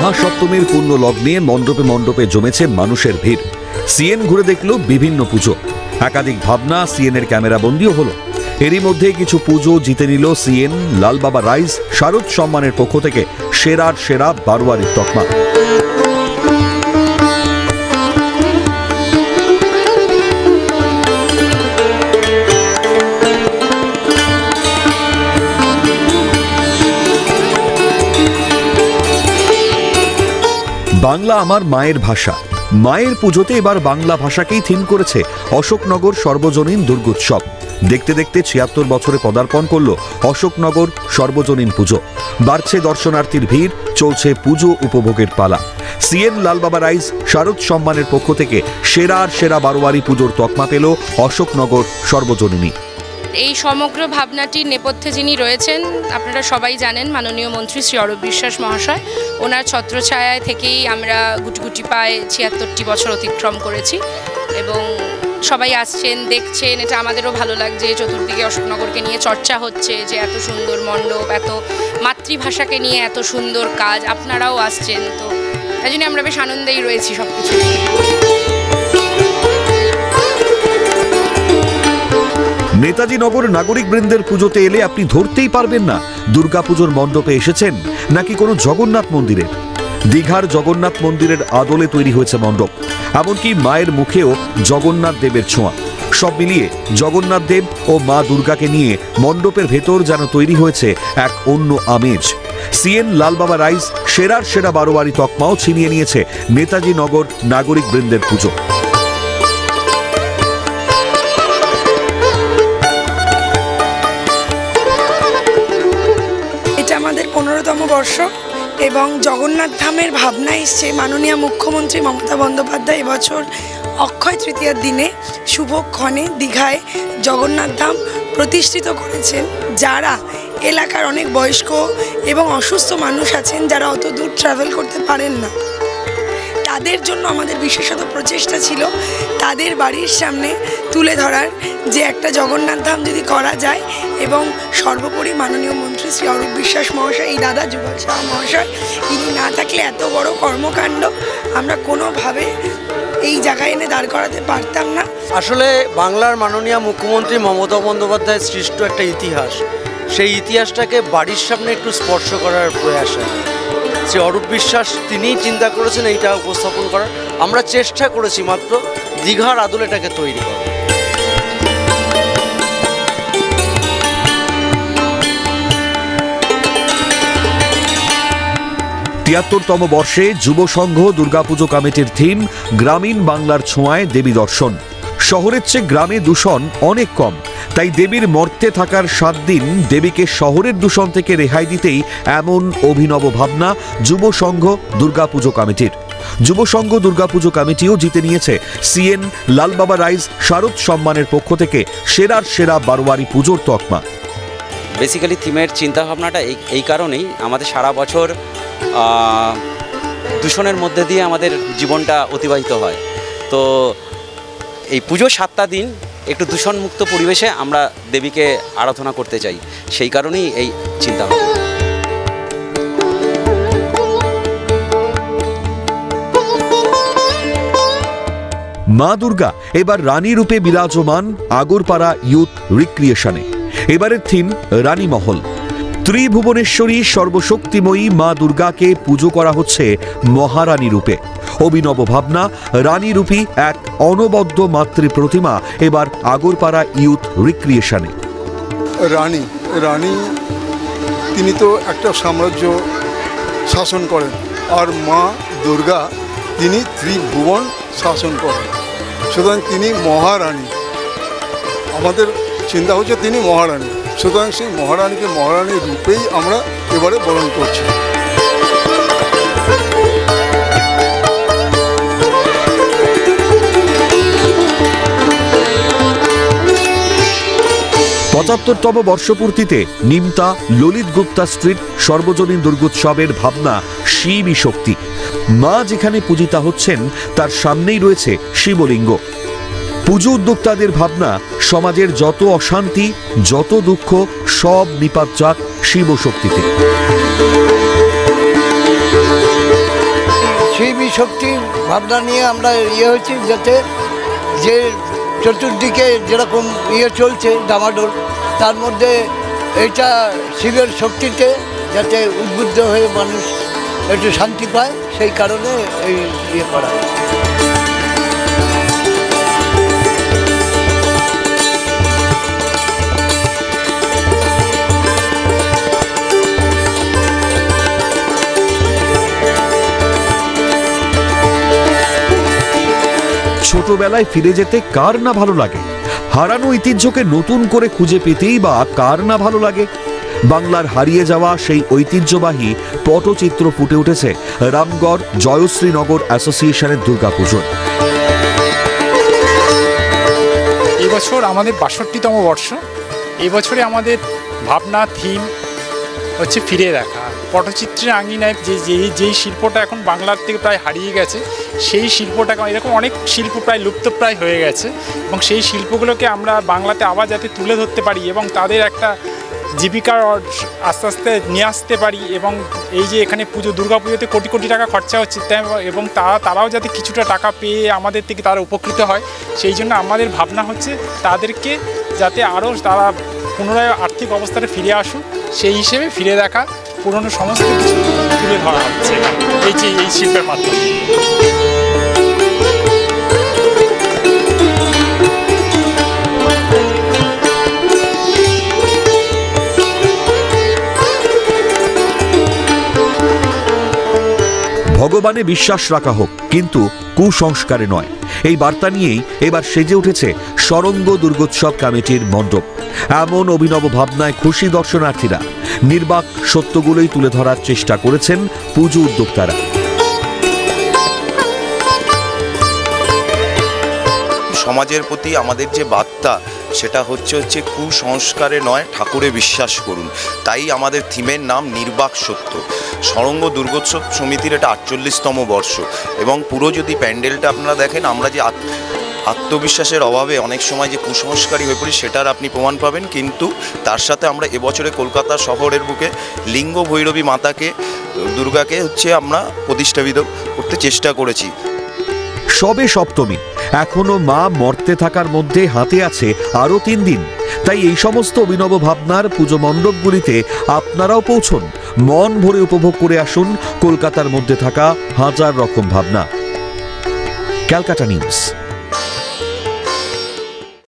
মহাসপ্তমীর পুণ্য লগ্নে মণ্ডপে মণ্ডপে জমেছে মানুষের ভিড়। সিএন ঘুরে দেখল বিভিন্ন পুজো, একাধিক ভাবনা সিএনের ক্যামেরাবন্দিও হলো। এরই মধ্যে কিছু পুজো জিতে নিল সিএন লালবাবা রাইস শারদ সম্মানের পক্ষ থেকে সেরার সেরা বারোয়ারির তকমা। বাংলা আমার মায়ের ভাষা। মায়ের পুজোতে এবার বাংলা ভাষাকেই থিম করেছে অশোকনগর সর্বজনীন দুর্গোৎসব। দেখতে দেখতে ৭৬ বছরে পদার্পণ করল অশোকনগর সর্বজনীন পুজো। বাড়ছে দর্শনার্থীর ভিড়, চলছে পুজো উপভোগের পালা। সিএন লালবাবা রাইস শারদ সম্মানের পক্ষ থেকে সেরার সেরা বারোয়ারি পুজোর তকমা পেল অশোকনগর সর্বজনীনী। এই সমগ্র ভাবনাটির নেপথ্যে যিনি রয়েছেন আপনারা সবাই জানেন, মাননীয় মন্ত্রী শ্রী অরূপ বিশ্বাস মহাশয়। ওনার ছত্রছায়ায় থেকেই আমরা গুটি পায়ে ৭৬টি বছর অতিক্রম করেছি এবং সবাই আসছেন, দেখছেন। এটা আমাদেরও ভালো লাগছে। চতুর্দিকে অশোকনগরকে নিয়ে চর্চা হচ্ছে যে এত সুন্দর মণ্ডপ, এত মাতৃভাষাকে নিয়ে এত সুন্দর কাজ, আপনারাও আসছেন। তো তাই জন্য আমরা বেশ আনন্দেই রয়েছি সব কিছু। নেতাজি নগর নাগরিক বৃন্দের পুজোতে এলে আপনি ধরতেই পারবেন না দুর্গাপুজোর মণ্ডপে এসেছেন নাকি কোনো জগন্নাথ মন্দিরের। দীঘার জগন্নাথ মন্দিরের আদলে তৈরি হয়েছে মণ্ডপ, এমনকি মায়ের মুখেও জগন্নাথ দেবের ছোঁয়া। সব মিলিয়ে জগন্নাথ দেব ও মা দুর্গাকে নিয়ে মণ্ডপের ভেতর যেন তৈরি হয়েছে এক অন্য আমেজ। সিএন লালবাবা রাইস সেরার সেরা বারোয়ারি তকমাও ছিনিয়ে নিয়েছে নেতাজি নগর নাগরিক বৃন্দের পুজো। আমাদের ১৫তম বর্ষ এবং জগন্নাথ ধামের ভাবনা এসছে। মাননীয় মুখ্যমন্ত্রী মমতা বন্দ্যোপাধ্যায় এবছর অক্ষয় তৃতীয়ার দিনে শুভক্ষণে দীঘায় জগন্নাথ ধাম প্রতিষ্ঠিত করেছেন। যারা এলাকার অনেক বয়স্ক এবং অসুস্থ মানুষ আছেন, যারা অত দূর ট্রাভেল করতে পারেন না, তাদের জন্য আমাদের বিশেষত প্রচেষ্টা ছিল তাদের বাড়ির সামনে তুলে ধরার যে একটা জগন্নাথ ধাম যদি করা যায়। এবং সর্বোপরি মাননীয় মন্ত্রী শ্রী অরূপ বিশ্বাস মহাশয়, এই দাদা যুগল শাহ মহাশয়, ইনি না থাকলে এত বড় কর্মকাণ্ড আমরা কোনোভাবে এই জায়গায় এনে দাঁড় করাতে পারতাম না। আসলে বাংলার মাননীয় মুখ্যমন্ত্রী মমতা বন্দ্যোপাধ্যায়ের সৃষ্ট একটা ইতিহাস, সেই ইতিহাসটাকে বাড়ির সামনে একটু স্পর্শ করার প্রয়াস। শ্রী অরূপ বিশ্বাস তিনিই চিন্তা করেছেন এইটা উপস্থাপন করার। আমরা চেষ্টা করেছি মাত্র দীঘার আদলে এটাকে তৈরি করা। তিয়াত্তরতম বর্ষে যুব সংঘ দুর্গাপুজো কমিটির থিম গ্রামীণ বাংলার ছোঁয়ায় দেবী দর্শন। শহরের চেয়ে গ্রামে দূষণ অনেক কম, তাই দেবীর মর্তে থাকার ৭ দিন দেবীকে শহরের দূষণ থেকে রেহাই দিতেই এমন অভিনব ভাবনা যুব সংঘ দুর্গাপুজো কমিটির। যুব সংঘ দুর্গাপুজো কমিটিও জিতে নিয়েছে সিএন লালবাবা রাইস শারদ সম্মানের পক্ষ থেকে সেরার সেরা বারোয়ারি পুজোর তকমা। বেসিক্যালি থিমের চিন্তাভাবনাটা এই কারণেই, আমাদের সারা বছর দূষণের মধ্যে দিয়ে আমাদের জীবনটা অতিবাহিত হয়। তো এই পুজো 7টা দিন একটু দূষণমুক্ত পরিবেশে আমরা দেবীকে আরাধনা করতে চাই, সেই কারণেই এই চিন্তাভাবনা। মা দুর্গা এবার রানী রূপে বিরাজমান আগরপাড়া ইউথ রিক্রিয়েশনে। এবারের থিম রানী মহল। ত্রিভুবনেশ্বরী সর্বশক্তিময়ী মা দুর্গাকে পুজো করা হচ্ছে মহারানী রূপে। অভিনব ভাবনা, রানী রূপী এক অনবদ্য মাতৃ প্রতিমা এবার আগরপাড়া ইউথ রিক্রিয়েশনে। রানী তিনি তো একটা সাম্রাজ্য শাসন করেন, আর মা দুর্গা তিনি ত্রিভুবন শাসন করেন, সুতরাং তিনি মহারানী। আমাদের চিন্তা হচ্ছে তিনি মহারানী, সুতরাং সেই মহারানীকে মহারানীর রূপেই আমরা এবারে বরণ করছি। পঁচাত্তরতম বর্ষপূর্তিতে নিমতা ললিত গুপ্তা স্ট্রিট সর্বজনীন দুর্গোৎসবের ভাবনা শিবী শক্তি। মা যেখানে পূজিতা হচ্ছেন তার সামনেই রয়েছে শিবলিঙ্গ। পুজো উদ্যোক্তাদের ভাবনা সমাজের যত অশান্তি, যত দুঃখ সব নিপাত যাক শিবশক্তিতে। শক্তির ভাবনা নিয়ে আমরা হয়েছি, যাতে যে চতুর্দিকে যেরকম চলছে ডামাডোল, তার মধ্যে এইটা শিবের শক্তিতে যাতে উদ্বুদ্ধ হয়ে মানুষ একটু শান্তি পায়, সেই কারণে এই করা। ছোটবেলায় ফিরে যেতে কার না ভালো লাগে? হারানো ঐতিহ্যকে নতুন করে খুঁজে পেতেই বা কার না ভালো লাগে? বাংলার হারিয়ে যাওয়া সেই ঐতিহ্যবাহী পটচিত্র ফুটে উঠেছে রামগড় জয়শ্রীনগর অ্যাসোসিয়েশনের দুর্গাপুজোয়। এবছর আমাদের ৬২তম বর্ষ। এবছরে আমাদের ভাবনা থিম হচ্ছে ফিরে দেখা। পটচিত্রের আঙিনায় যেই শিল্পটা এখন বাংলার থেকে প্রায় হারিয়ে গেছে, সেই শিল্পটাকে, এরকম অনেক শিল্প প্রায় লুপ্তপ্রায় হয়ে গেছে, এবং সেই শিল্পগুলোকে আমরা বাংলাতে আবার যাতে তুলে ধরতে পারি এবং তাদের একটা জীবিকার আস্তে আস্তে নিয়ে আসতে পারি, এবং এই যে এখানে দুর্গা পুজোতে কোটি কোটি টাকা খরচা হচ্ছে, এবং তারাও যাতে কিছুটা টাকা পেয়ে আমাদের থেকে তারা উপকৃত হয়, সেই জন্য আমাদের ভাবনা হচ্ছে তাদেরকে যাতে আরও তারা পুনরায় আর্থিক অবস্থাটা ফিরে আসুক, সেই হিসেবে ফিরে দেখা পুরনো সমস্ত কিছু তুলে ধরা হচ্ছে এই শিল্পের মাধ্যমে। ভগবানে বিশ্বাস রাখা হোক, কিন্তু কুসংস্কারে নয়, এই বার্তা নিয়েই এবার সেজে উঠেছে সরঙ্গ দুর্গোৎসব কমিটির মণ্ডপ। এমন অভিনব ভাবনায় খুশি দর্শনার্থীরা। নির্বাক সত্যগুলোই তুলে ধরার চেষ্টা করেছেন পুজো উদ্যোক্তারা। সমাজের প্রতি আমাদের যে বার্তা, সেটা হচ্ছে কুসংস্কারে নয়, ঠাকুরে বিশ্বাস করুন। তাই আমাদের থিমের নাম নির্বাক সত্য। সরঙ্গ দুর্গোৎসব সমিতির এটা ৪৮তম বর্ষ, এবং পুরো যদি প্যান্ডেলটা আপনারা দেখেন, আমরা যে আত্মবিশ্বাসের অভাবে অনেক সময় যে কুসংস্কারী হয়ে পড়ি, সেটার আপনি প্রমাণ পাবেন। কিন্তু তার সাথে আমরা এবছরে কলকাতা শহরের বুকে লিঙ্গ ভৈরবী মাতাকে, দুর্গাকে আমরা প্রতিষ্ঠাপিত করতে চেষ্টা করেছি। সবে সপ্তমী, এখনো মা মর্তে থাকার মধ্যে হাতে আছে আরো ৩ দিন। তাই এই সমস্ত অভিনব ভাবনার পুজো মণ্ডপগুলিতে আপনারাও পৌঁছুন, মন ভরে উপভোগ করে আসুন কলকাতার মধ্যে থাকা হাজার রকম ভাবনা। ক্যালকাটা নিউজ।